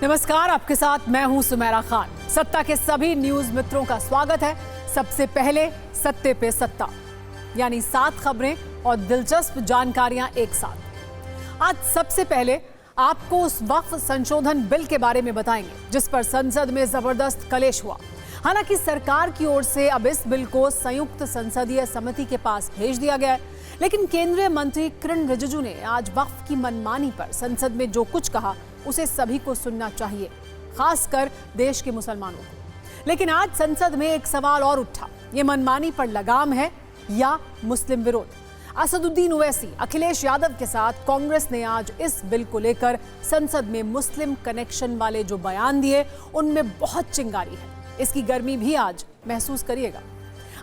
नमस्कार, आपके साथ मैं हूं सुमेरा खान। सत्ता के सभी न्यूज मित्रों का स्वागत है। सबसे पहले सत्ते पे सत्ता, यानी 7 खबरें और दिलचस्प जानकारियां एक साथ। आज सबसे पहले आपको उस वक्फ संशोधन बिल के बारे में बताएंगे जिस पर संसद में जबरदस्त कलेश हुआ। हालांकि सरकार की ओर से अब इस बिल को संयुक्त संसदीय समिति के पास भेज दिया गया है, लेकिन केंद्रीय मंत्री किरण रिजिजू ने आज वक्फ की मनमानी पर संसद में जो कुछ कहा उसे सभी को सुनना चाहिए, खासकर देश के मुसलमानों को। लेकिन आज संसद में एक सवाल और उठा, ये मनमानी पर लगाम है या मुस्लिम विरोध? असदुद्दीन ओवैसी, अखिलेश यादव के साथ कांग्रेस ने आज इस बिल को लेकर संसद में मुस्लिम कनेक्शन वाले जो बयान दिए उनमें बहुत चिंगारी है। इसकी गर्मी भी आज महसूस करिएगा।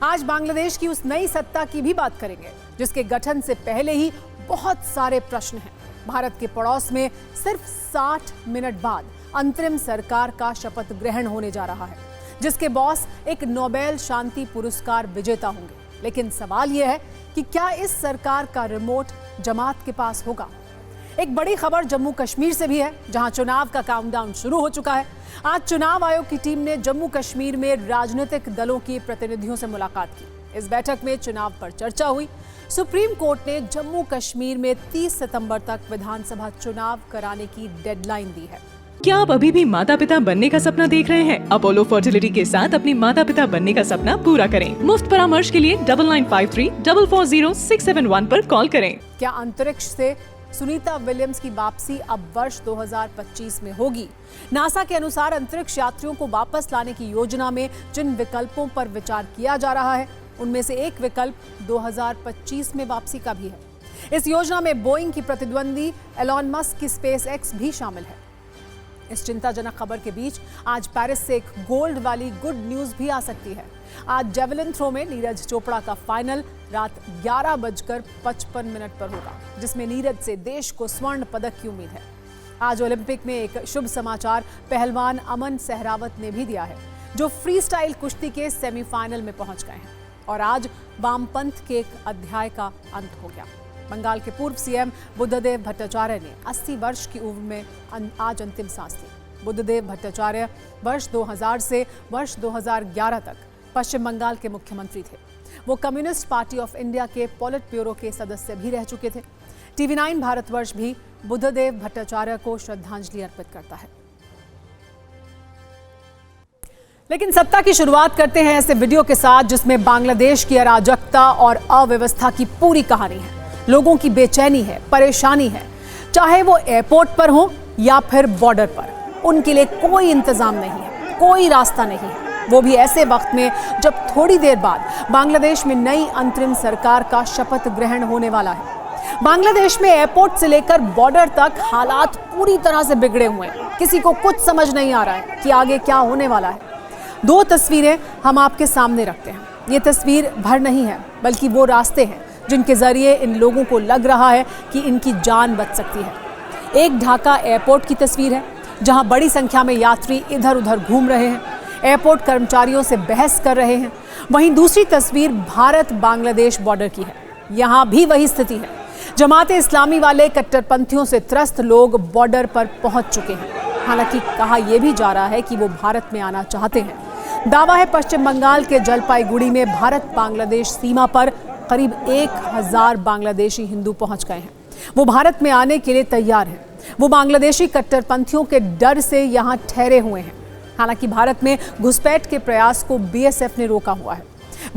आज बांग्लादेश की उस नई सत्ता की भी बात करेंगे जिसके गठन से पहले ही बहुत सारे प्रश्न हैं। भारत के पड़ोस में सिर्फ 60 मिनट बाद अंतरिम सरकार का शपथ ग्रहण होने जा रहा है जिसके बॉस एक नोबेल शांति पुरस्कार विजेता होंगे। लेकिन सवाल यह है कि क्या इस सरकार का रिमोट जमात के पास होगा? एक बड़ी खबर जम्मू कश्मीर से भी है जहां चुनाव का काउंटडाउन शुरू हो चुका है। आज चुनाव आयोग की टीम ने जम्मू कश्मीर में राजनीतिक दलों के प्रतिनिधियों से मुलाकात की। इस बैठक में चुनाव पर चर्चा हुई। सुप्रीम कोर्ट ने जम्मू कश्मीर में 30 सितंबर तक विधानसभा चुनाव कराने की डेडलाइन दी है। क्या आप अभी भी माता पिता बनने का सपना देख रहे हैं? अपोलो फर्टिलिटी के साथ अपने माता पिता बनने का सपना पूरा करें। मुफ्त परामर्श के लिए 9953440671 पर कॉल करें। क्या अंतरिक्ष से सुनीता विलियम्स की वापसी अब वर्ष 2025 में होगी? नासा के अनुसार अंतरिक्ष यात्रियों को वापस लाने की योजना में जिन विकल्पों पर विचार किया जा रहा है उनमें से एक विकल्प 2025 में वापसी का भी है। इस योजना में बोइंग की प्रतिद्वंदी एलॉन मस्क की स्पेस एक्स भी शामिल है। इस चिंताजनक खबर के बीच आज पेरिस से एक गोल्ड वाली गुड न्यूज भी आ सकती है। आज जेवलिन थ्रो में नीरज चोपड़ा का फाइनल रात 11:55 पर होगा जिसमें नीरज से देश को स्वर्ण पदक की उम्मीद है। आज ओलंपिक में एक शुभ समाचार पहलवान अमन सहरावत ने भी दिया है जो फ्री स्टाइल कुश्ती के सेमीफाइनल में पहुंच गए हैं। और आज वामपंथ के एक अध्याय का अंत हो गया। बंगाल के पूर्व सीएम बुद्धदेव भट्टाचार्य ने 80 वर्ष की उम्र में आज अंतिम सांस ली। बुद्धदेव भट्टाचार्य वर्ष 2000 से वर्ष 2011 तक पश्चिम बंगाल के मुख्यमंत्री थे। वो कम्युनिस्ट पार्टी ऑफ इंडिया के पॉलिट ब्यूरो के सदस्य भी रह चुके थे। TV9 भारतवर्ष भी बुद्धदेव भट्टाचार्य को श्रद्धांजलि अर्पित करता है। लेकिन सत्ता की शुरुआत करते हैं ऐसे वीडियो के साथ जिसमें बांग्लादेश की अराजकता और अव्यवस्था की पूरी कहानी है। लोगों की बेचैनी है, परेशानी है, चाहे वो एयरपोर्ट पर हो या फिर बॉर्डर पर। उनके लिए कोई इंतजाम नहीं है, कोई रास्ता नहीं है, वो भी ऐसे वक्त में जब थोड़ी देर बाद बांग्लादेश में नई अंतरिम सरकार का शपथ ग्रहण होने वाला है। बांग्लादेश में एयरपोर्ट से लेकर बॉर्डर तक हालात पूरी तरह से बिगड़े हुए हैं। किसी को कुछ समझ नहीं आ रहा है कि आगे क्या होने वाला है। 2 तस्वीरें हम आपके सामने रखते हैं। ये तस्वीर भर नहीं है बल्कि वो रास्ते हैं जिनके जरिए इन लोगों को लग रहा है कि इनकी जान बच सकती है। एक ढाका एयरपोर्ट की तस्वीर है जहां बड़ी संख्या में यात्री इधर उधर घूम रहे हैं, एयरपोर्ट कर्मचारियों से बहस कर रहे हैं। वहीं दूसरी तस्वीर भारत बांग्लादेश बॉर्डर की है। यहां भी वही स्थिति है। जमाते इस्लामी वाले कट्टरपंथियों से त्रस्त लोग बॉर्डर पर पहुंच चुके हैं। हालांकि कहा यह भी जा रहा है कि वो भारत में आना चाहते हैं। दावा है पश्चिम बंगाल के जलपाईगुड़ी में भारत बांग्लादेश सीमा पर करीब 1000 बांग्लादेशी हिंदू पहुंच गए हैं। वो भारत में आने के लिए तैयार हैं। वो बांग्लादेशी कट्टरपंथियों के डर से यहां ठहरे हुए हैं। हालांकि भारत में घुसपैठ के प्रयास को बीएसएफ ने रोका हुआ है।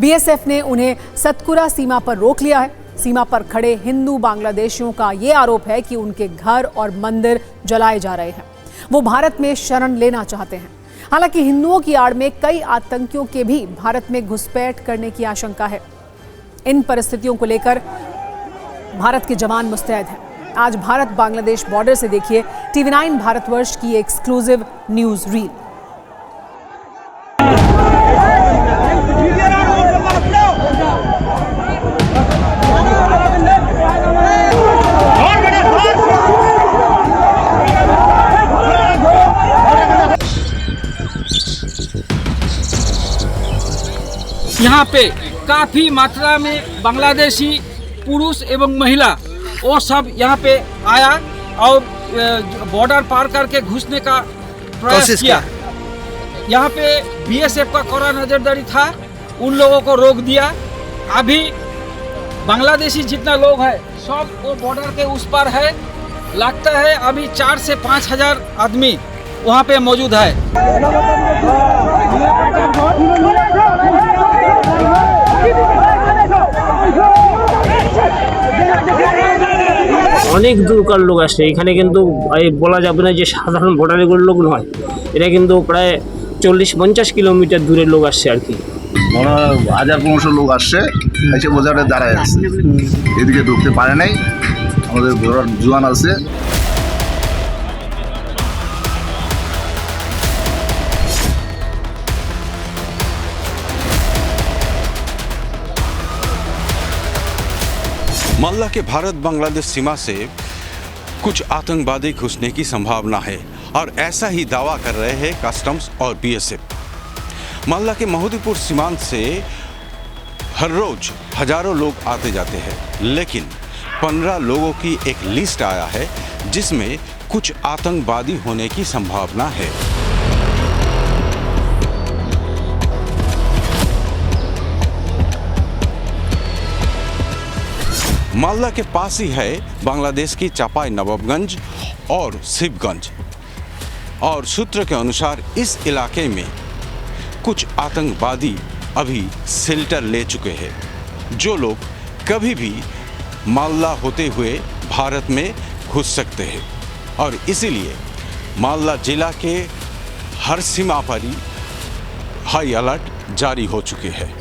बीएसएफ ने उन्हें सतकुरा सीमा पर रोक लिया है। सीमा पर खड़े हिंदू बांग्लादेशियों का ये आरोप है कि उनके घर और मंदिर जलाए जा रहे हैं। वो भारत में शरण लेना चाहते हैं। हालांकि हिंदुओं की आड़ में कई आतंकियों के भी भारत में घुसपैठ करने की आशंका है। इन परिस्थितियों को लेकर भारत के जवान मुस्तैद हैं। आज भारत बांग्लादेश बॉर्डर से देखिए TV9 भारतवर्ष की एक्सक्लूसिव न्यूज रील। यहाँ पे काफ़ी मात्रा में बांग्लादेशी पुरुष एवं महिला वो सब यहाँ पे आया और बॉर्डर पार करके घुसने का प्रयास किया। यहाँ पे बीएसएफ का कड़ा नजरदारी था, उन लोगों को रोक दिया। अभी बांग्लादेशी जितना लोग है सब वो बॉर्डर के उस पार है। लगता है अभी 4 से 5 हजार आदमी वहाँ पे मौजूद है। অনেক দূরকার লোক আসছে এখানে, কিন্তু বলা যাবে না যে সাধারণ ভোটারের লোক নয়, এরা কিন্তু প্রায় 40-50 কিলোমিটার দূরের লোক আসছে আর কি। 1000-1500 লোক আসছে, এসে বোঝাটা দাঁড়ায় আছে, এদিকে ঢুকতে পারে নাই। আমাদের ঘোড়ার জোয়ান আছে। मालदा के भारत बांग्लादेश सीमा से कुछ आतंकवादी घुसने की संभावना है और ऐसा ही दावा कर रहे हैं कस्टम्स और बीएसएफ। मालदा के महुदीपुर सीमांत से हर रोज हजारों लोग आते जाते हैं, लेकिन 15 लोगों की एक लिस्ट आया है जिसमें कुछ आतंकवादी होने की संभावना है। मालदा के पास ही है बांग्लादेश की चापाई नवाबगंज और शिवगंज, और सूत्र के अनुसार इस इलाके में कुछ आतंकवादी अभी शेल्टर ले चुके हैं, जो लोग कभी भी मालदा होते हुए भारत में घुस सकते हैं, और इसीलिए मालदा जिला के हर सीमा पर ही हाई अलर्ट जारी हो चुके हैं।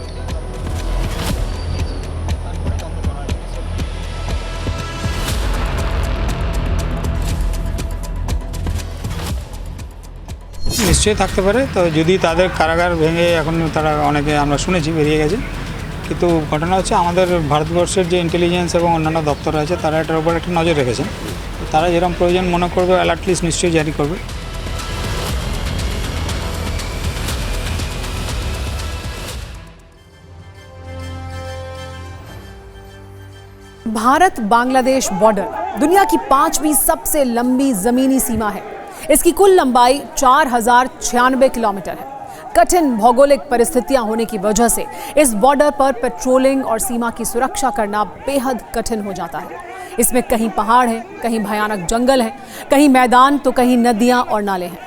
নিশ্চয়ই থাকতে পারে, তো যদি তাদের কারাগার ভেঙে এখন তারা অনেকে আমরা শুনেছি বেরিয়ে গেছে, কিন্তু ঘটনা হচ্ছে আমাদের ভারতবর্ষের যে ইন্টেলিজেন্স এবং অন্যান্য দপ্তর আছে তারা এটার উপর একটা নজর রেখেছেন। তারা যেরকম প্রয়োজন মনে করবে অ্যালার্ট লিস্ট নিশ্চয়ই জারি করবে। भारत बांग्लादेश बॉर्डर दुनिया की 5वीं सबसे लंबी जमीनी सीमा है। इसकी कुल लंबाई 4096 किलोमीटर है। कठिन भौगोलिक परिस्थितियां होने की वजह से इस बॉर्डर पर पेट्रोलिंग और सीमा की सुरक्षा करना बेहद कठिन हो जाता है। इसमें कहीं पहाड़ है, कहीं भयानक जंगल है, कहीं मैदान तो कहीं नदियां और नाले हैं।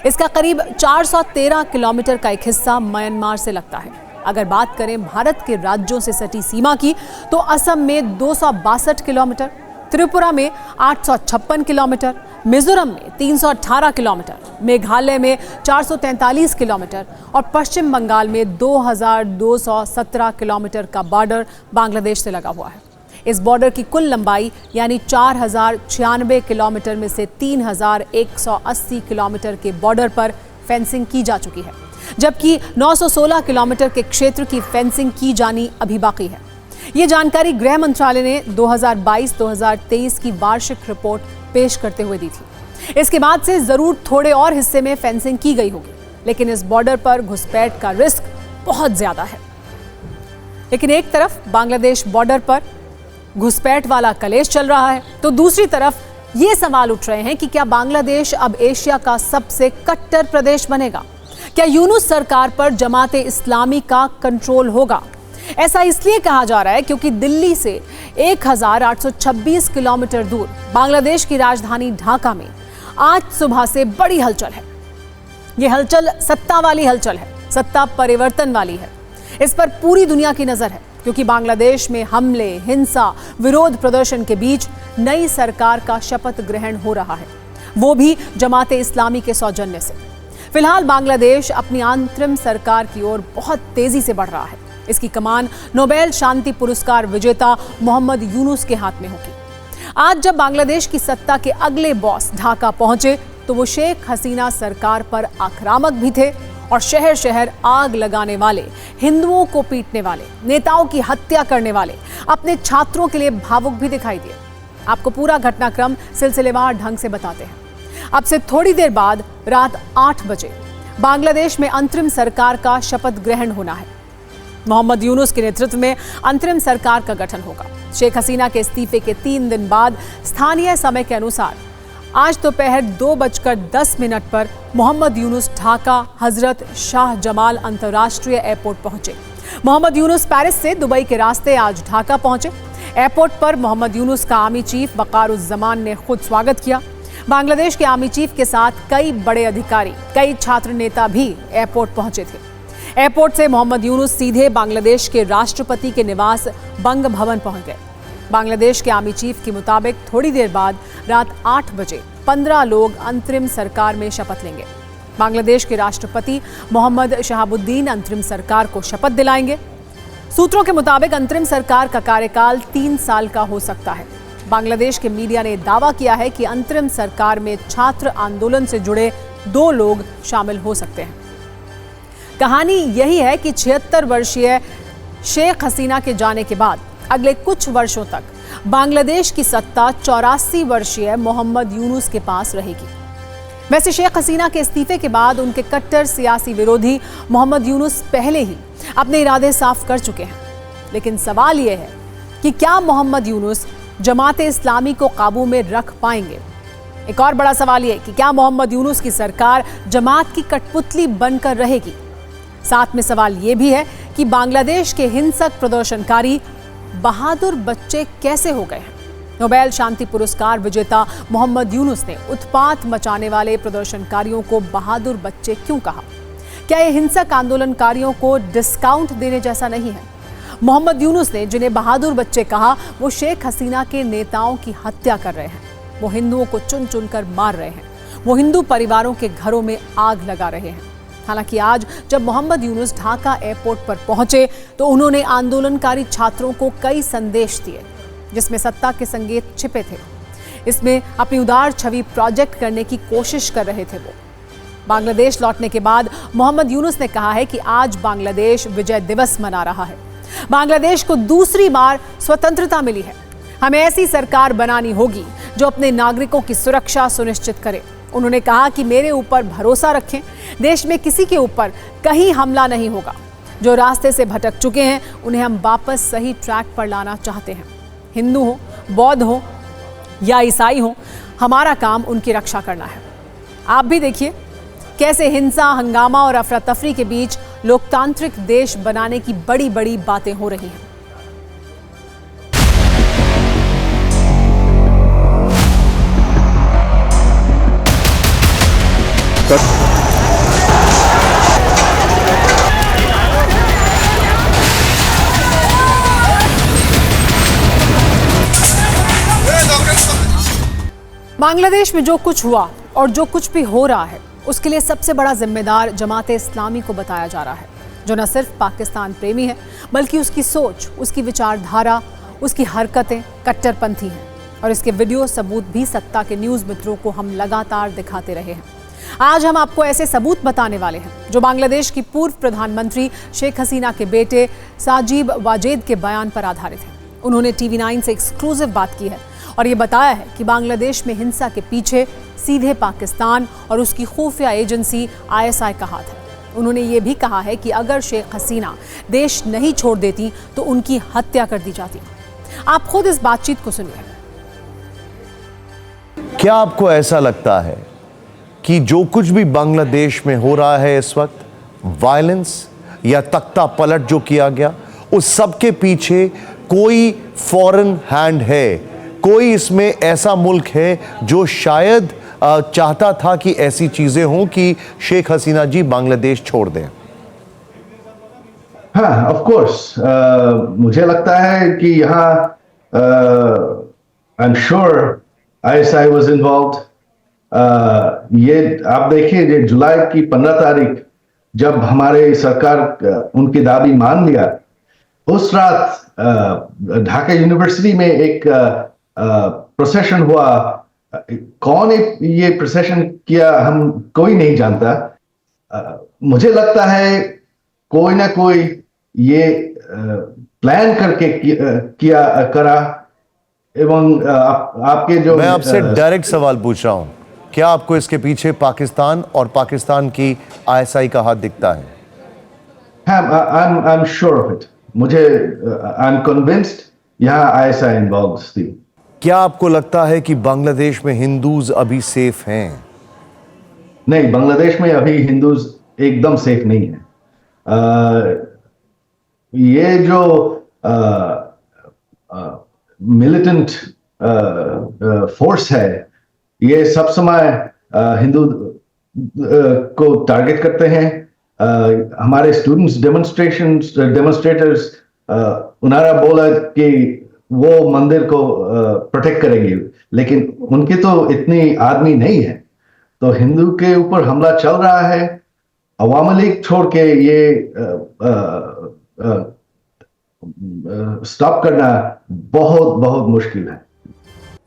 इसका करीब 413 किलोमीटर का एक हिस्सा म्यांमार से लगता है। अगर बात करें भारत के राज्यों से सटी सीमा की, तो असम में 262 किलोमीटर, त्रिपुरा में 856 किलोमीटर, मिजोरम में 318 किलोमीटर, मेघालय में 443 किलोमीटर और पश्चिम बंगाल में 2217 किलोमीटर का बॉर्डर बांग्लादेश से लगा हुआ है। इस बॉर्डर की कुल लंबाई यानी 4096 किलोमीटर में से 3180 किलोमीटर के बॉर्डर पर फेंसिंग की जा चुकी है, जबकि 916 किलोमीटर के क्षेत्र की फेंसिंग की जानी अभी बाकी है। ये जानकारी गृह मंत्रालय ने 2022-2023 की वार्षिक रिपोर्ट पेश करते हुए दी थी। इसके बाद से जरूर थोड़े और हिस्से में फेंसिंग की गई होगी, लेकिन इस बॉर्डर पर घुसपैठ का रिस्क बहुत ज्यादा है। लेकिन एक तरफ बांग्लादेश बॉर्डर पर घुसपैठ वाला कलेश चल रहा है, तो दूसरी तरफ ये सवाल उठ रहे हैं कि क्या बांग्लादेश अब एशिया का सबसे कट्टर प्रदेश बनेगा? क्या यूनुस सरकार पर जमाते इस्लामी का कंट्रोल होगा? ऐसा इसलिए कहा जा रहा है क्योंकि दिल्ली से 1826 किलोमीटर दूर बांग्लादेश की राजधानी ढाका में आज सुबह से बड़ी हलचल है। यह हलचल सत्ता वाली हलचल है, सत्ता परिवर्तन वाली है। इस पर पूरी दुनिया की नजर है, क्योंकि बांग्लादेश में हमले, हिंसा, विरोध प्रदर्शन के बीच नई सरकार का शपथ ग्रहण हो रहा है, वो भी जमाते इस्लामी के सौजन्य से। फिलहाल बांग्लादेश अपनी अंतरिम सरकार की ओर बहुत तेजी से बढ़ रहा है। इसकी कमान नोबेल शांति पुरस्कार विजेता मोहम्मद यूनुस के हाथ में होगी। आज जब बांग्लादेश की सत्ता के अगले बॉस ढाका पहुंचे, तो वो शेख हसीना सरकार पर आक्रामक भी थे और शहर शहर आग लगाने वाले, हिंदुओं को पीटने वाले, नेताओं की हत्या करने वाले, अपने छात्रों के लिए भावुक भी दिखाई दिए। आपको पूरा घटनाक्रम सिलसिलेवार ढंग से बताते हैं। अब से थोड़ी देर बाद रात 8 बजे बांग्लादेश में अंतरिम सरकार का शपथ ग्रहण होना है। मोहम्मद यूनुस के नेतृत्व में अंतरिम सरकार का गठन होगा। शेख हसीना के इस्तीफे के 3 दिन बाद स्थानीय समय के अनुसार आज दोपहर 2:10 पर मोहम्मद यूनुस ढाका हजरत शाह जमाल अंतर्राष्ट्रीय एयरपोर्ट पहुंचे। मोहम्मद यूनुस पेरिस से दुबई के रास्ते आज ढाका पहुंचे। एयरपोर्ट पर मोहम्मद यूनुस का आर्मी चीफ वकारुज्जमान ने खुद स्वागत किया। बांग्लादेश के आर्मी चीफ के साथ कई बड़े अधिकारी, कई छात्र नेता भी एयरपोर्ट पहुंचे थे। एयरपोर्ट से मोहम्मद यूनुस सीधे बांग्लादेश के राष्ट्रपति के निवास बंग भवन पहुंच गए। बांग्लादेश के आर्मी चीफ के मुताबिक थोड़ी देर बाद रात 8 बजे 15 लोग अंतरिम सरकार में शपथ लेंगे। बांग्लादेश के राष्ट्रपति मोहम्मद शहाबुद्दीन अंतरिम सरकार को शपथ दिलाएंगे। सूत्रों के मुताबिक अंतरिम सरकार का कार्यकाल 3 साल का हो सकता है। बांग्लादेश के मीडिया ने दावा किया है कि अंतरिम सरकार में छात्र आंदोलन से जुड़े 2 लोग शामिल हो सकते हैं। कहानी यही है कि 76 वर्षीय शेख हसीना के जाने के बाद अगले कुछ वर्षों तक बांग्लादेश की सत्ता 84 वर्षीय मोहम्मद यूनुस के पास रहेगी। वैसे शेख हसीना के इस्तीफे के बाद उनके कट्टर सियासी विरोधी मोहम्मद यूनुस पहले ही अपने इरादे साफ कर चुके हैं। लेकिन सवाल यह है कि क्या मोहम्मद यूनुस जमाते इस्लामी को काबू में रख पाएंगे? एक और बड़ा सवाल यह कि क्या मोहम्मद यूनुस की सरकार जमात की कठपुतली बनकर रहेगी? साथ में सवाल यह भी है कि बांग्लादेश के हिंसक प्रदर्शनकारी बहादुर बच्चे कैसे हो गए हैं? नोबेल शांति पुरस्कार विजेता मोहम्मद यूनुस ने उत्पात मचाने वाले प्रदर्शनकारियों को बहादुर बच्चे क्यों कहा? क्या यह हिंसक आंदोलनकारियों को डिस्काउंट देने जैसा नहीं है? मोहम्मद यूनुस ने जिन्हें बहादुर बच्चे कहा, वो शेख हसीना के नेताओं की हत्या कर रहे हैं। वो हिंदुओं को चुन चुनकर मार रहे हैं। वो हिंदू परिवारों के घरों में आग लगा रहे हैं। हालांकि आज जब मोहम्मद यूनुस ढाका एयरपोर्ट पर पहुंचे तो उन्होंने आंदोलनकारी छात्रों को कई संदेश दिए, जिसमें सत्ता के संकेत छिपे थे। इसमें अपनी उदार छवि प्रोजेक्ट करने की कोशिश कर रहे थे वो। बांग्लादेश लौटने के बाद मोहम्मद यूनुस ने कहा है कि आज बांग्लादेश विजय दिवस मना रहा है। बांग्लादेश को दूसरी बार स्वतंत्रता मिली है। हमें ऐसी सरकार बनानी होगी जो अपने नागरिकों की सुरक्षा सुनिश्चित करे। उन्होंने कहा कि मेरे ऊपर भरोसा रखें, देश में किसी के ऊपर कहीं हमला नहीं होगा। जो रास्ते से भटक चुके हैं उन्हें हम वापस सही ट्रैक पर लाना चाहते हैं। हिंदू हो, बौद्ध हो या ईसाई हो, हमारा काम उनकी रक्षा करना है। आप भी देखिए कैसे हिंसा, हंगामा और अफरा तफरी के बीच लोकतांत्रिक देश बनाने की बड़ी बड़ी बातें हो रही हैं। बांग्लादेश में जो कुछ हुआ और जो कुछ भी हो रहा है उसके लिए सबसे बड़ा जिम्मेदार जमाते इस्लामी को बताया जा रहा है, जो न सिर्फ पाकिस्तान प्रेमी है बल्कि उसकी सोच, उसकी विचारधारा, उसकी हरकतें कट्टरपंथी हैं। और इसके वीडियो सबूत भी सत्ता के न्यूज़ मित्रों को हम लगातार दिखाते रहे हैं। आज हम आपको ऐसे सबूत बताने वाले हैं जो बांग्लादेश की पूर्व प्रधानमंत्री शेख हसीना के बेटे साजिब वाजेद के बयान पर आधारित है। उन्होंने TV9 से एक्सक्लूसिव बात की है और ये बताया है कि बांग्लादेश में हिंसा के पीछे सीधे पाकिस्तान और उसकी खुफिया एजेंसी ISI का हाथ है। उन्होंने ये भी कहा है कि अगर शेख हसीना देश नहीं छोड़ देती तो उनकी हत्या कर दी जाती। आप खुद इस बातचीत को सुनिए। क्या आपको ऐसा लगता है कि जो कुछ भी बांग्लादेश में हो रहा है इस वक्त, वायलेंस या तख्ता पलट जो किया गया, उस सब के पीछे कोई फॉरेन हैंड है? कोई इसमें ऐसा मुल्क है जो शायद चाहता था कि ऐसी चीजें हों कि शेख हसीना जी बांग्लादेश छोड़ दें? हाँ, ऑफ कोर्स मुझे लगता है कि यहाँ I am sure ISI was involved. ये आप देखिए, ये जुलाई की 15 तारीख जब हमारे सरकार उनकी दाबी मान लिया, उस रात ढाका यूनिवर्सिटी में एक प्रोसेशन हुआ। कौन ये प्रोसेशन किया हम कोई नहीं जानता। मुझे लगता है कोई ना कोई ये प्लान करके करा। एवं आपके जो मैं आपसे डायरेक्ट सवाल पूछ रहा हूं, क्या आपको इसके पीछे पाकिस्तान और पाकिस्तान की ISI का हाथ दिखता है? I am sure of it. मुझे आई एम कन्विंस्ड यहाँ ISI इन्वॉल्व थी। क्या आपको लगता है कि बांग्लादेश में हिंदूज अभी सेफ हैं? नहीं, बांग्लादेश में अभी हिंदूज एकदम सेफ नहीं है। ये जो मिलिटेंट फोर्स है, ये सब समय हिंदू को टारगेट करते हैं। हमारे स्टूडेंट्स डेमोन्स्ट्रेटर्स उन्होंने बोला कि वो मंदिर को प्रोटेक्ट करेंगे, लेकिन उनके तो इतनी आदमी नहीं है, तो हिंदू के ऊपर हमला चल रहा है। अवामी लीग छोड़ के ये स्टॉप करना बहुत बहुत मुश्किल है।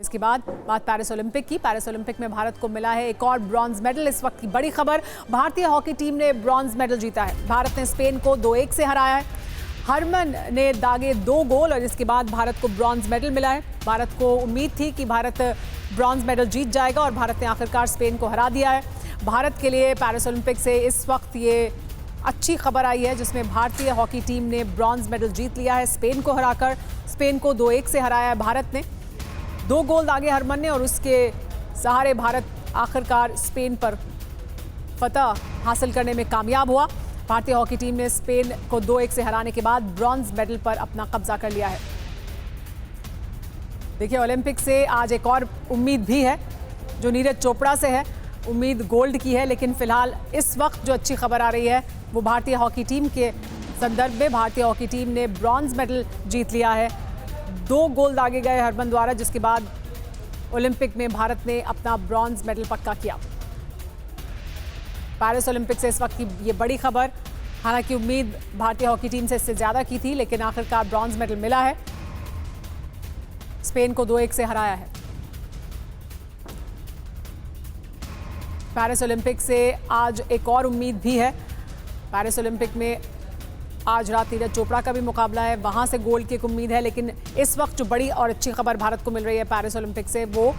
इसके बाद बात पेरिस ओलंपिक की। पेरिस ओलंपिक में भारत को मिला है एक और ब्रॉन्ज मेडल। इस वक्त की बड़ी खबर, भारतीय हॉकी टीम ने ब्रॉन्ज मेडल जीता है। भारत ने स्पेन को 2-1 से हराया है। हरमन ने दागे 2 गोल और इसके बाद भारत को ब्रॉन्ज मेडल मिला है। भारत को उम्मीद थी कि भारत ब्रॉन्ज मेडल जीत जाएगा और भारत ने आखिरकार स्पेन को हरा दिया है। भारत के लिए पेरिस ओलंपिक से इस वक्त ये अच्छी खबर आई है, जिसमें भारतीय हॉकी टीम ने ब्रॉन्ज मेडल जीत लिया है। स्पेन को हराकर, स्पेन को 2-1 से हराया है भारत ने। 2 गोल दागे हरमन ने और उसके सहारे भारत आखिरकार स्पेन पर फतह हासिल करने में कामयाब हुआ। भारतीय हॉकी टीम ने स्पेन को 2-1 से हराने के बाद ब्रॉन्ज मेडल पर अपना कब्जा कर लिया है। देखिए, ओलंपिक से आज एक और उम्मीद भी है, जो नीरज चोपड़ा से है। उम्मीद गोल्ड की है, लेकिन फिलहाल इस वक्त जो अच्छी खबर आ रही है वो भारतीय हॉकी टीम के संदर्भ में। भारतीय हॉकी टीम ने ब्रॉन्ज मेडल जीत लिया है। 2 गोल दागे गए हरमन द्वारा, जिसके बाद ओलंपिक में भारत ने अपना ब्रॉन्ज मेडल पक्का किया। पेरिस ओलंपिक से इस वक्त की ये बड़ी खबर। हालांकि उम्मीद भारतीय हॉकी टीम से इससे ज़्यादा की थी, लेकिन आखिरकार ब्रॉन्ज मेडल मिला है। स्पेन को 2-1 से हराया है। पेरिस ओलंपिक से आज एक और उम्मीद भी है। पेरिस ओलंपिक में आज रात नीरज चोपड़ा का भी मुकाबला है, वहां से गोल्ड की एक उम्मीद है। लेकिन इस वक्त जो बड़ी और अच्छी खबर भारत को मिल रही है पेरिस ओलंपिक से, वो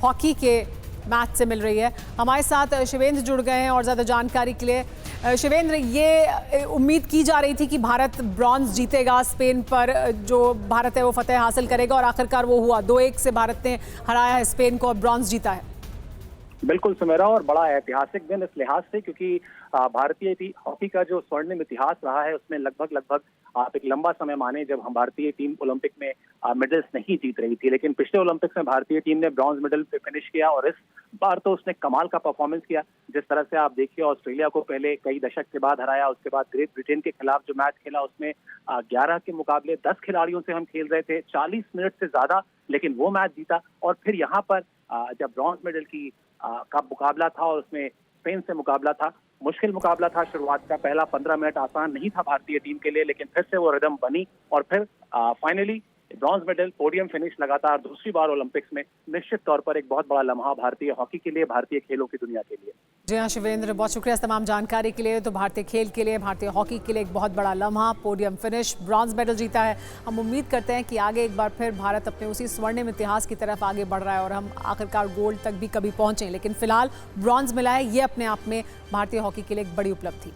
हॉकी के मैच से मिल रही है। हमारे साथ शिवेंद्र जुड़ गए हैं और ज़्यादा जानकारी के लिए। शिवेंद्र, ये उम्मीद की जा रही थी कि भारत ब्रॉन्ज जीतेगा, स्पेन पर जो भारत है वो फतेह हासिल करेगा और आखिरकार वो हुआ। 2-1 से भारत ने हराया है स्पेन को और ब्रॉन्ज जीता है। बिल्कुल सुमेरा, और बड़ा ऐतिहासिक दिन इस लिहाज से क्योंकि भारतीय हॉकी का जो स्वर्णिम इतिहास रहा है उसमें लगभग आप एक लंबा समय माने जब हम भारतीय टीम ओलंपिक में मेडल्स नहीं जीत रही थी, लेकिन पिछले ओलंपिक्स में भारतीय टीम ने ब्रॉन्ज मेडल पे फिनिश किया और इस बार तो उसने कमाल का परफॉर्मेंस किया। जिस तरह से आप देखिए, ऑस्ट्रेलिया को पहले कई दशक के बाद हराया, उसके बाद ग्रेट ब्रिटेन के खिलाफ जो मैच खेला उसमें 11 के मुकाबले 10 खिलाड़ियों से हम खेल रहे थे, 40 मिनट से ज्यादा, लेकिन वो मैच जीता। और फिर यहाँ पर जब ब्रॉन्ज मेडल का मुकाबला था और उसमें स्पेन से मुकाबला था, मुश्किल मुकाबला था। शुरुआत का पहला 15 मिनट आसान नहीं था भारतीय टीम के लिए, लेकिन फिर से वो रिदम बनी और फिर finally bronze medal, podium finish लगातार दूसरी बार ओलंपिक्स में। निश्चित तौर पर एक बहुत बड़ा लम्हा भारतीय हॉकी के लिए, भारतीय खेलों की दुनिया के लिए। जी हाँ शिवेंद्र, बहुत शुक्रिया तमाम जानकारी के लिए। तो भारतीय खेल के लिए, भारतीय हॉकी के लिए एक बहुत बड़ा लम्हा, पोडियम फिनिश, ब्रॉन्ज मेडल जीता है। हम उम्मीद करते हैं कि आगे एक बार फिर भारत अपने उसी स्वर्णिम इतिहास की तरफ आगे बढ़ रहा है और हम आखिरकार गोल्ड तक भी कभी पहुंचें, लेकिन फिलहाल ब्रॉन्ज मिला है, ये अपने आप में भारतीय हॉकी के लिए एक बड़ी उपलब्धि।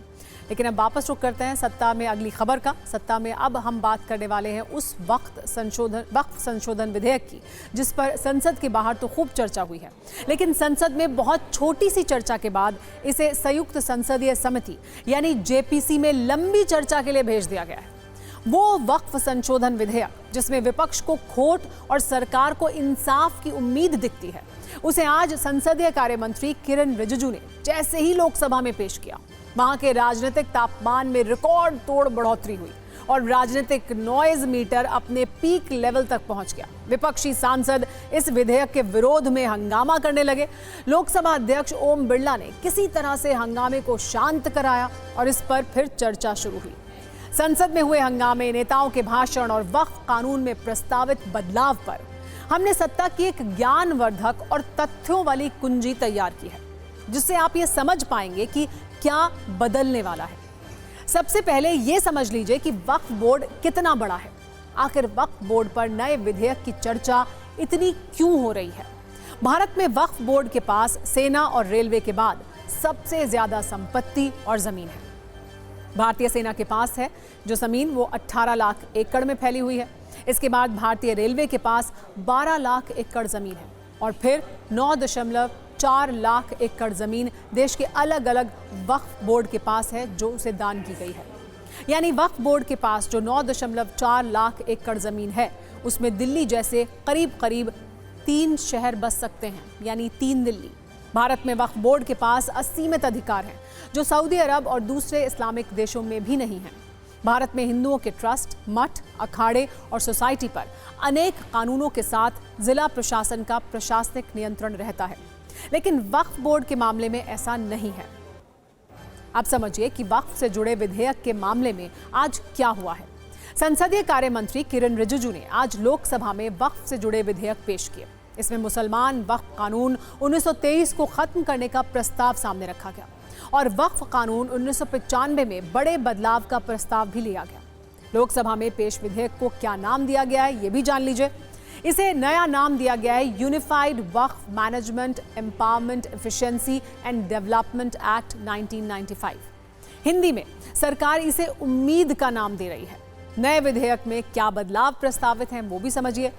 लेकिन अब वापस रुक करते हैं सत्ता में अगली खबर का। सत्ता में अब हम बात करने वाले हैं उस वक्त संशोधन विधेयक की, जिस पर संसद के बाहर तो खूब चर्चा हुई है, लेकिन संसद में बहुत छोटी सी चर्चा के बाद इसे संयुक्त संसदीय समिति यानी जेपीसी में लंबी चर्चा के लिए भेज दिया गया है। वो वक्फ संशोधन विधेयक जिसमें विपक्ष को खोट और सरकार को इंसाफ की उम्मीद दिखती है, उसे आज संसदीय कार्य मंत्री किरण रिजिजू ने जैसे ही लोकसभा में पेश किया, वहां के राजनीतिक तापमान में रिकॉर्ड तोड़ बढ़ोतरी हुई और राजनीतिक नॉइज मीटर अपने पीक लेवल तक पहुंच गया। विपक्षी सांसद इस विधेयक के विरोध में हंगामा करने लगे। लोकसभा अध्यक्ष ओम बिरला ने किसी तरह से हंगामे को शांत कराया और इस पर फिर चर्चा शुरू हुई। संसद में हुए हंगामे, नेताओं के भाषण और वक्फ कानून में प्रस्तावित बदलाव पर हमने सत्ता की एक ज्ञानवर्धक और तथ्यों वाली कुंजी तैयार की है, जिससे आप ये समझ पाएंगे कि क्या बदलने वाला है। सबसे पहले ये समझ लीजिए कि वक्फ बोर्ड कितना बड़ा है। आखिर वक्फ बोर्ड पर नए विधेयक की चर्चा इतनी क्यों हो रही है? भारत में वक्फ बोर्ड के पास सेना और रेलवे के बाद सबसे ज्यादा संपत्ति और जमीन है। भारतीय सेना के पास है जो जमीन, वो 18 लाख एकड़ में फैली हुई है। इसके बाद भारतीय रेलवे के पास 12 लाख एकड़ जमीन है और फिर 9.4 लाख एकड़ जमीन देश के अलग अलग वक्फ बोर्ड के पास है जो उसे दान की गई है। यानी वक्फ बोर्ड के पास जो 9.4 लाख एकड़ जमीन है उसमें दिल्ली जैसे करीब करीब 3 शहर बस सकते हैं, यानी 3 दिल्ली। भारत में वक्फ बोर्ड के पास असीमित अधिकार हैं जो सऊदी अरब और दूसरे इस्लामिक देशों में भी नहीं है। भारत में हिंदुओं के ट्रस्ट, मठ, अखाड़े और सोसाइटी पर अनेक कानूनों के साथ जिला प्रशासन का प्रशासनिक नियंत्रण रहता है, लेकिन वक्फ बोर्ड के मामले में ऐसा नहीं है। अब समझिए कि वक्फ से जुड़े विधेयक के मामले में आज क्या हुआ है। संसदीय कार्य मंत्री किरण रिजिजू ने आज लोकसभा में वक्फ से जुड़े विधेयक पेश किए। इसमें मुसलमान वक्फ कानून 1923 को खत्म करने का प्रस्ताव सामने रखा गया और वक्फ कानून 1995 में बड़े बदलाव का प्रस्ताव भी लिया गया। लोकसभा में पेश विधेयक को क्या नाम दिया गया है ये भी जान लीजिए। इसे नया नाम दिया गया है unified Waqf management empowerment efficiency and development act 1995। Hindi में सरकार इसे उम्मीद का नाम दे रही है। नए विधेयक में क्या बदलाव प्रस्तावित हैं वो भी समझिए।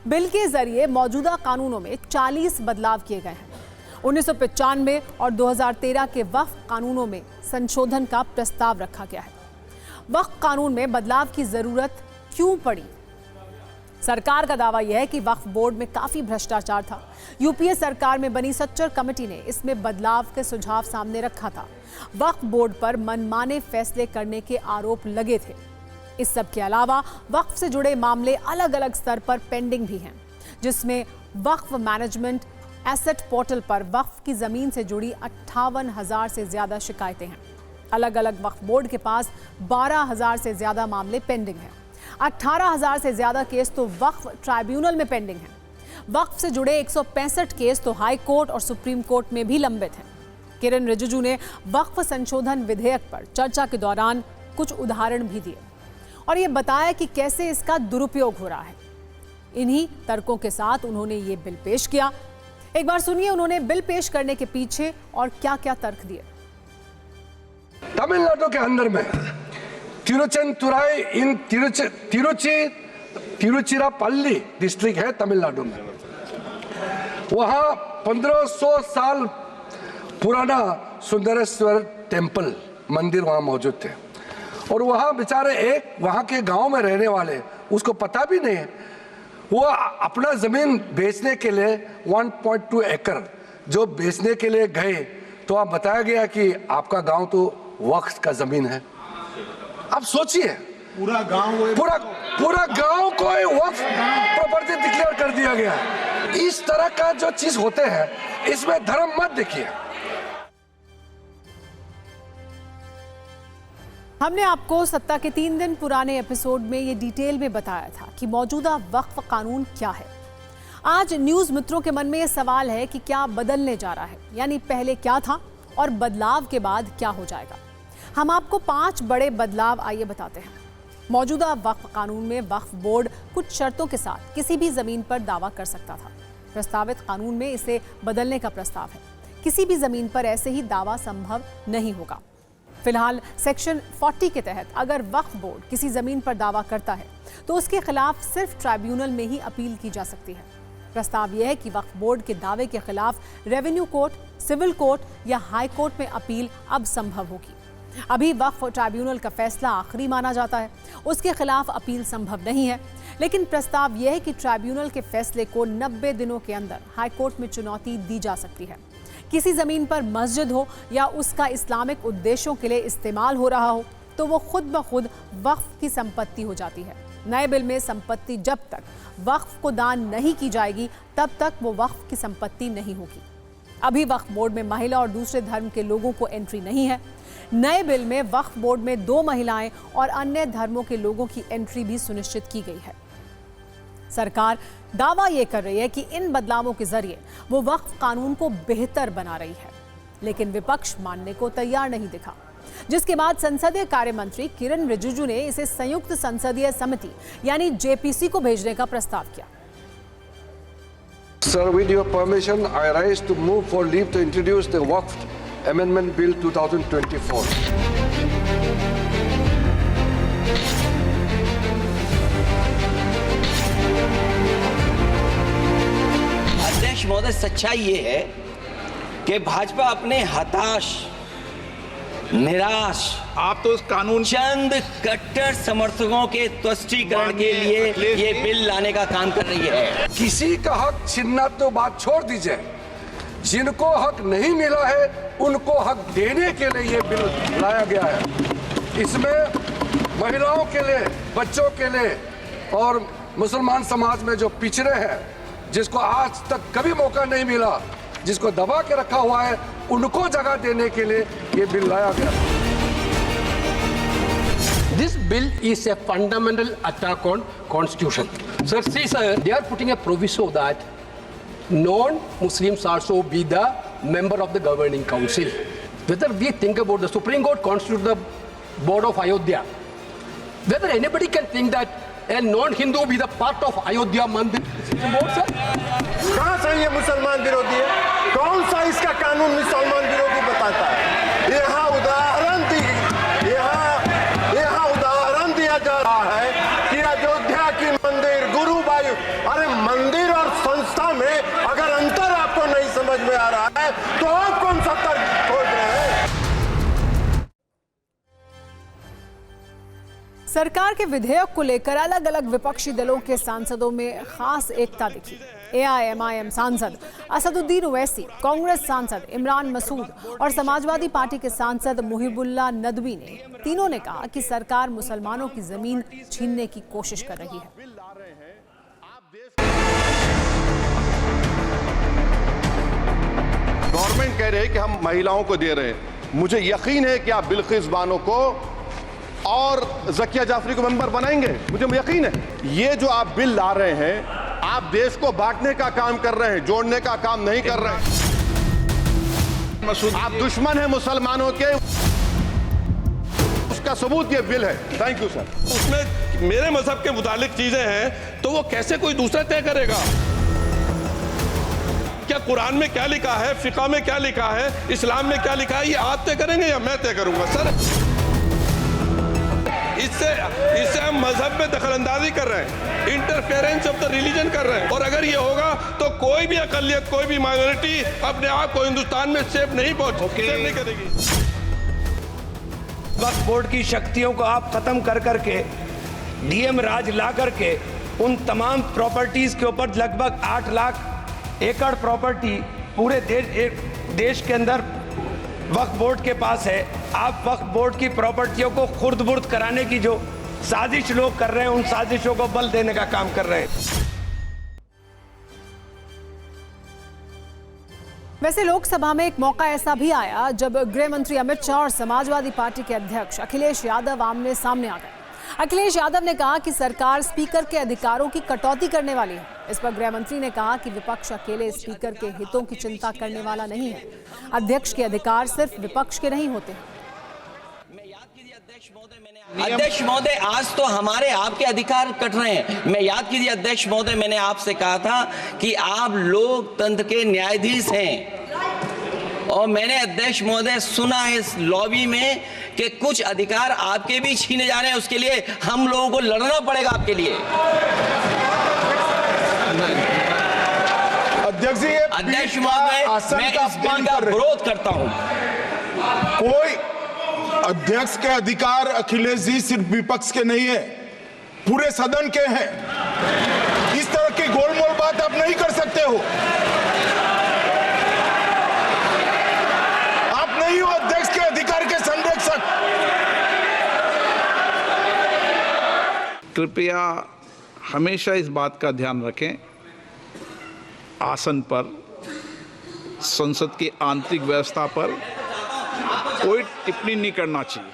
बिल के जरिए मौजूदा कानूनों में 40 बदलाव किए गए हैं। 1995 और 2013 के वक्फ कानूनों में संशोधन का प्रस्ताव रखा गया है। वक्फ कानून में बदलाव की जरूरत क्यों पड़ी? सरकार का दावा यह है कि वक्फ बोर्ड में काफी भ्रष्टाचार था। यूपीए सरकार में बनी सच्चर कमेटी ने इसमें बदलाव के सुझाव सामने रखा था। वक्फ बोर्ड पर मनमाने फैसले करने के आरोप लगे थे। इस सब के अलावा वक्फ से जुड़े मामले अलग अलग स्तर पर पेंडिंग भी हैं, जिसमें वक्फ मैनेजमेंट एसेट पोर्टल पर वक्फ की जमीन से जुड़ी 58,000 से ज्यादा शिकायतें हैं। अलग अलग वक्फ बोर्ड के पास 12,000 से ज्यादा मामले पेंडिंग हैं। 18,000 से ज्यादा केस तो वक्फ ट्राइब्यूनल में पेंडिंग हैं। वक्फ से जुड़े 165 केस तो हाई कोर्ट और सुप्रीम कोर्ट में भी लंबित हैं। किरण रिजिजू ने वक्फ संशोधन विधेयक पर चर्चा के दौरान कुछ उदाहरण भी दिए और ये बताया कि कैसे इसका दुरुपयोग हो रहा है। इन्हीं तर्कों के साथ उन्होंने ये बिल पेश किया। एक बार सुनिए उन्होंने बिल पेश करने के पीछे और क्या क्या तर्क दिए। तमिलनाडु के अंदर में तिरुचेंतुराई इन तिरुचिरापल्ली डिस्ट्रिक्ट है तमिलनाडु में। वहाँ 1500 साल पुराना सुंदरेश्वर टेम्पल मंदिर वहाँ मौजूद थे और वहाँ बेचारे एक वहाँ के गांव में रहने वाले उसको पता भी नहीं है, वो अपना जमीन बेचने के लिए 1.2 एकड़ जो बेचने के लिए गए तो आप बताया गया कि आपका गांव तो वक्फ का जमीन है। आप सोचिए पूरा गांव को वक्फ प्रॉपर्टी डिक्लेयर कर दिया गया। इस तरह का जो चीज होते हैं इसमें धर्म मत देखिए। हमने आपको सत्ता के 3 दिन पुराने एपिसोड में ये डिटेल में बताया था कि मौजूदा वक्फ कानून क्या है। आज न्यूज मित्रों के मन में ये सवाल है कि क्या बदलने जा रहा है, यानी पहले क्या था और बदलाव के बाद क्या हो जाएगा। हम आपको 5 बड़े बदलाव आइए बताते हैं। मौजूदा वक्फ कानून में वक्फ बोर्ड कुछ शर्तों के साथ किसी भी जमीन पर दावा कर सकता था। प्रस्तावित कानून में इसे बदलने का प्रस्ताव है। किसी भी जमीन पर ऐसे ही दावा संभव नहीं होगा। फिलहाल सेक्शन 40 के तहत अगर वक्फ बोर्ड किसी जमीन पर दावा करता है तो उसके खिलाफ सिर्फ ट्राइब्यूनल में ही अपील की जा सकती है। प्रस्ताव यह है कि वक्फ बोर्ड के दावे के खिलाफ रेवेन्यू कोर्ट, सिविल कोर्ट या हाई कोर्ट में अपील अब संभव होगी। अभी वक्फ ट्राइब्यूनल का फैसला आखिरी माना जाता है, उसके खिलाफ अपील संभव नहीं है। लेकिन प्रस्ताव यह है कि ट्राइब्यूनल के फैसले को 90 दिनों के अंदर हाई कोर्ट में चुनौती दी जा सकती है। किसी जमीन पर मस्जिद हो या उसका इस्लामिक उद्देश्यों के लिए इस्तेमाल हो रहा हो तो वो खुद ब खुद वक्फ की संपत्ति हो जाती है। नए बिल में संपत्ति जब तक वक्फ को दान नहीं की जाएगी तब तक वो वक्फ की संपत्ति नहीं होगी। अभी वक्फ बोर्ड में महिला और दूसरे धर्म के लोगों को एंट्री नहीं है। नए बिल में वक्फ बोर्ड में 2 महिलाएं और अन्य धर्मों के लोगों की एंट्री भी सुनिश्चित की गई है। सरकार दावा यह कर रही है कि इन बदलावों के जरिए वो वक्फ कानून को बेहतर बना रही है, लेकिन विपक्ष मानने को तैयार नहीं दिखा, जिसके बाद संसदीय कार्य मंत्री किरण रिजिजू ने इसे संयुक्त संसदीय समिति यानी जेपीसी को भेजने का प्रस्ताव किया। Sir, with your permission, I rise to move for leave to introduce the Waqf Amendment Bill 2024. अध्यक्ष महोदय, सच्चाई ये है कि भाजपा अपने हताश, निराश, आप तो उस कानून चंद कट्टर समर्थकों के तुष्टीकरण के लिए ये बिल लाने का काम कर रही है। किसी का हक छीनना तो बात छोड़ दीजिए, जिनको हक नहीं मिला है उनको हक देने के लिए ये बिल लाया गया है। इसमें महिलाओं के लिए, बच्चों के लिए और मुसलमान समाज में जो पिछड़े हैं, जिसको आज तक कभी मौका नहीं मिला, जिसको दबा के रखा हुआ है, उनको जगह देने के लिए ये बिल लाया गया। This bill is a fundamental attack on constitution. Sir, see, sir, they are putting a proviso that non-Muslims also be the member of the governing council. Whether we think about the Supreme Court constitute the board of Ayodhya, whether anybody can think that a non-Hindu be the part of Ayodhya Mandir board, sir? कहाँ से ये मुसलमान विरोधी है? कौन सा इसका कानून मुसलमान विरोधी बताता है? यहाँ उदाहरण दिया जा रहा है कि अयोध्या की मंदिर, गुरुबाई, अरे मंदिर और संस्था में अगर अंतर आपको नहीं समझ में आ रहा है तो आप कौन सा तर्क खोज रहे हैं? सरकार के विधेयक को लेकर अलग अलग विपक्षी दलों के सांसदों में खास एकता दिखी। एआईएमआईएम सांसद असदुद्दीन ओवैसी, कांग्रेस सांसद इमरान मसूद और समाजवादी पार्टी के सांसद मुहिबुल्लाह नदवी ने तीनों ने कहा कि सरकार मुसलमानों की जमीन छीनने की कोशिश कर रही है। गवर्नमेंट कह रही है कि हम महिलाओं को दे रहे हैं। मुझे यकीन है कि आप बिल्किस बानो को और ज़किया जाफरी को मेंबर बनाएंगे, मुझे यकीन है। ये जो आप बिल ला रहे हैं, आप देश को बांटने का काम कर रहे हैं, जोड़ने का काम नहीं कर रहे हैं। आप दुश्मन हैं मुसलमानों के, उसका सबूत ये बिल है। Thank you sir. उसमें मेरे मजहब के मुतालिक चीजें हैं तो वो कैसे कोई दूसरा तय करेगा? क्या कुरान में क्या लिखा है, फिक़ह में क्या लिखा है, इस्लाम में क्या लिखा है, ये आप तय करेंगे या मैं तय करूंगा? सर, इससे हम मजहब में दखलंदाजी कर रहे हैं, इंटरफेरेंस ऑफ द रिलीजन कर रहे हैं। और अगर ये होगा तो कोई भी अकलियत, कोई भी माइनॉरिटी अपने आप को हिंदुस्तान में सेफ नहीं नहीं करेगी। वक्फ बोर्ड की शक्तियों को आप खत्म कर करके, डीएम राज ला करके, उन तमाम प्रॉपर्टीज के ऊपर लगभग 8 लाख एकड़ प्रॉपर्टी पूरे देश के अंदर वक्फ बोर्ड के पास है। आप वक्फ बोर्ड की प्रॉपर्टियों को खुर्द-बुर्द कराने की जो साजिश लोग कर रहे हैं, उन साजिशों को बल देने का काम कर रहे हैं। वैसे लोकसभा में एक मौका ऐसा भी आया जब गृह मंत्री अमित शाह और समाजवादी पार्टी के अध्यक्ष अखिलेश यादव आमने सामने आ गए। अखिलेश यादव ने कहा कि सरकार स्पीकर के अधिकारों की कटौती करने वाली है। इस पर गृह मंत्री ने कहा कि विपक्ष अकेले स्पीकर के हितों की चिंता करने वाला नहीं है। अध्यक्ष के अधिकार सिर्फ विपक्ष के नहीं होते हैं। अध्यक्ष महोदय, आज तो हमारे आपके अधिकार कट रहे हैं। मैं याद कीजिए अध्यक्ष महोदय, मैंने आपसे कहा था कि आप लोकतंत्र के न्यायाधीश हैं और मैंने अध्यक्ष महोदय सुना है इस लॉबी में कि कुछ अधिकार आपके भी छीने जा रहे हैं। उसके लिए हम लोगों को लड़ना पड़ेगा आपके लिए। अध्यक्ष महोदय, मैं इस बिल का विरोध करता हूं। कोई अध्यक्ष के अधिकार अखिलेश जी सिर्फ विपक्ष के नहीं है, पूरे सदन के हैं। इस तरह की गोलमोल बात आप नहीं कर सकते हो। आप नहीं हो अध्यक्ष के अधिकार के संरक्षक। कृपया हमेशा इस बात का ध्यान रखें, आसन पर, संसद की आंतरिक व्यवस्था पर कोई टिप्पणी नहीं करना चाहिए।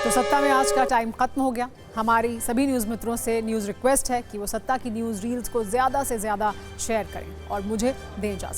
तो सत्ता में आज का टाइम खत्म हो गया। हमारी सभी न्यूज़ मित्रों से न्यूज़ रिक्वेस्ट है कि वो सत्ता की न्यूज़ रील्स को ज़्यादा से ज़्यादा शेयर करें और मुझे दें इजाज़त।